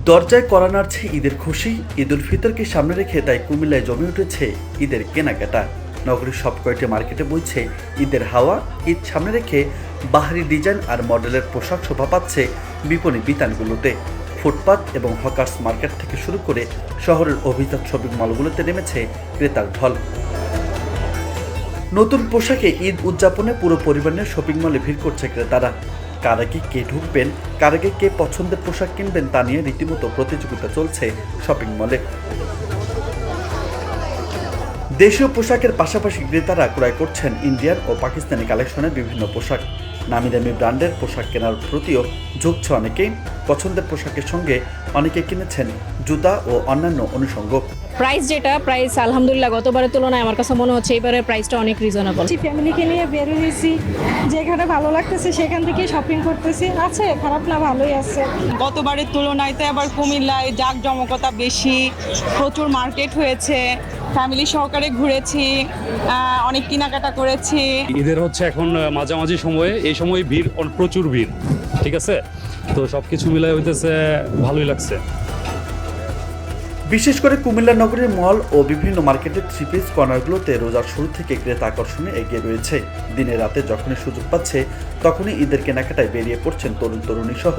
দরজায় কড়া নাড়ছে ঈদের খুশি। ঈদ উল ফিতরকে সামনে রেখে তাই কুমিল্লায় জমে উঠেছে ঈদের কেনাকাটা। নগরীর সব কয়টি মার্কেটে বইছে ঈদের হাওয়া। ঈদ সামনে রেখে বাহারি ডিজাইন আর মডেলের পোশাক শোভা পাচ্ছে বিপণী বিতানগুলোতে। ফুটপাত এবং হকার্স মার্কেট থেকে শুরু করে শহরের অভিজাত শপিং মলগুলোতে নেমেছে ক্রেতার ঢল। নতুন পোশাকে ঈদ উদযাপনে পুরো পরিবার নিয়ে শপিং মলে ভিড় করছে ক্রেতারা। কার আগে কে ঢুকবেন, কার আগে কে পছন্দের পোশাক কিনবেন তা নিয়ে রীতিমতো প্রতিযোগিতা চলছে শপিং মলে। দেশীয় পোশাকের পাশাপাশি ক্রেতারা ক্রয় করছেন ইন্ডিয়ান ও পাকিস্তানি কালেকশনের বিভিন্ন পোশাক। নামি দামি ব্র্যান্ডের পোশাক কেনার প্রতিও ঝুঁকছে অনেকেই। পছন্দের পোশাকের সঙ্গে অনেকে কিনেছেন জুতা ও অন্যান্য অনুষঙ্গ। প্রাইস আলহামদুলিল্লাহ গতবারের তুলনায় আমার কাছে মনে হচ্ছে এবারের প্রাইসটা অনেক রিজনেবল। ফ্যামিলিকে নিয়ে বের হয়েছি, যেখানে ভালো লাগতেছে সেখান থেকে শপিং করতেছি। আছে খারাপ না, ভালোই আছে। গতবারের তুলনায় তো আবার কুমিল্লায় জাঁকজমকতা বেশি, প্রচুর মার্কেট হয়েছে, ফ্যামিলি সহকারে ঘুরেছি, অনেক কেনাকাটা করেছি। ঈদের হচ্ছে এখন মাঝামাঝি সময়ে, এই সময় ভিড় প্রচুর ভিড়, ঠিক আছে, তো সবকিছু মিলাই হইতেছে ভালোই লাগছে। বিশেষ করে কুমিল্লা নগরীর মল ও বিভিন্ন মার্কেটের থ্রি পিস কর্নারগুলোতে রোজার শুরু থেকে ক্রেতা আকর্ষণে এগিয়ে রয়েছে। দিনে রাতে যখনই সুযোগ পাচ্ছে তখনই ঈদের কেনাকাটায় বেরিয়ে পড়ছেন তরুণ তরুণী সহ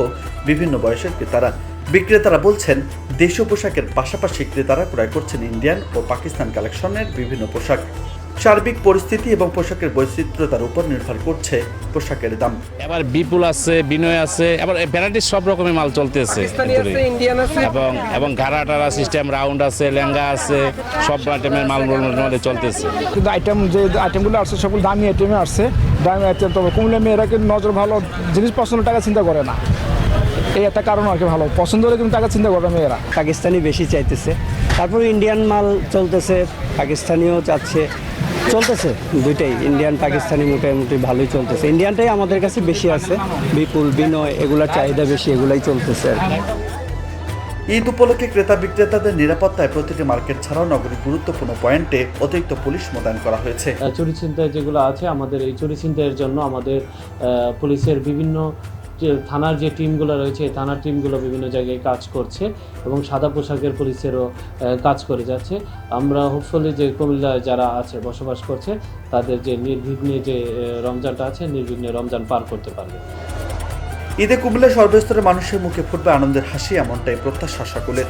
বিভিন্ন বয়সের ক্রেতারা। বিক্রেতারা বলছেন দেশীয় পোশাকের পাশাপাশি ক্রেতারা ক্রয় করছেন ইন্ডিয়ান ও পাকিস্তান কালেকশনের বিভিন্ন পোশাক। সার্বিক পরিস্থিতি এবং পোশাকের বৈচিত্র্যতার উপর নির্ভর করছে পোশাকের দাম। এবার বিপুল আছে, বিনয় আছে, এবার ভ্যারাইটিস সব রকমের মাল চলতেছে এবং ঘাড়া টাড়া সিস্টেম, রাউন্ড আছে, লেহেঙ্গা আছে, সব আইটেমের মাল মধ্যে চলতেছে। কিন্তু যে আইটেমগুলো আসছে সবগুলো দামি আইটেমে আসছে, দামি আইটেম। তবে কুমিল্লা মেয়েরা কিন্তু নজর ভালো, জিনিস পছন্দ টাকা চিন্তা করে না, এই একটা কারণ আর কি। ভালো পছন্দ হলে কিন্তু টাকা চিন্তা করে মেয়েরা। পাকিস্তানি বেশি চাইতেছে, তারপরে ইন্ডিয়ান মাল চলতেছে, পাকিস্তানিও চাচ্ছে, চলতেছে দুইটাই। ইন্ডিয়ান পাকিস্তানি মোটামুটি ভালোই চলতেছে। ইন্ডিয়ানটাই আমাদের কাছে বেশি আছে, বিপুল বিনয় এগুলোর চাহিদা বেশি, এগুলাই চলতেছে আর কি। ঈদ উপলক্ষে ক্রেতা বিক্রেতাদের নিরাপত্তায় প্রতিটি মার্কেট ছাড়াও নগরীর গুরুত্বপূর্ণ পয়েন্টে অতিরিক্ত পুলিশ মোতায়েন করা হয়েছে। চুরি ছিনতাই যেগুলো আছে, আমাদের এই চুরি ছিনতাইয়ের জন্য আমাদের পুলিশের বিভিন্ন থানার যে টিমগুলো রয়েছে, এই থানার টিমগুলো বিভিন্ন জায়গায় কাজ করছে এবং সাদা পোশাকের পুলিশেরও কাজ করে যাচ্ছে। আমরা হোপফুলি যে কুমিল্লায় যারা আছে বসবাস করছে তাদের যে নির্বিঘ্নে যে রমজানটা আছে, নির্বিঘ্নে রমজান পার করতে পারবে। ঈদে কুমিল্লার সর্বস্তরের মানুষের মুখে ফুটবে আনন্দের হাসি, এমনটাই প্রত্যাশা সকলের।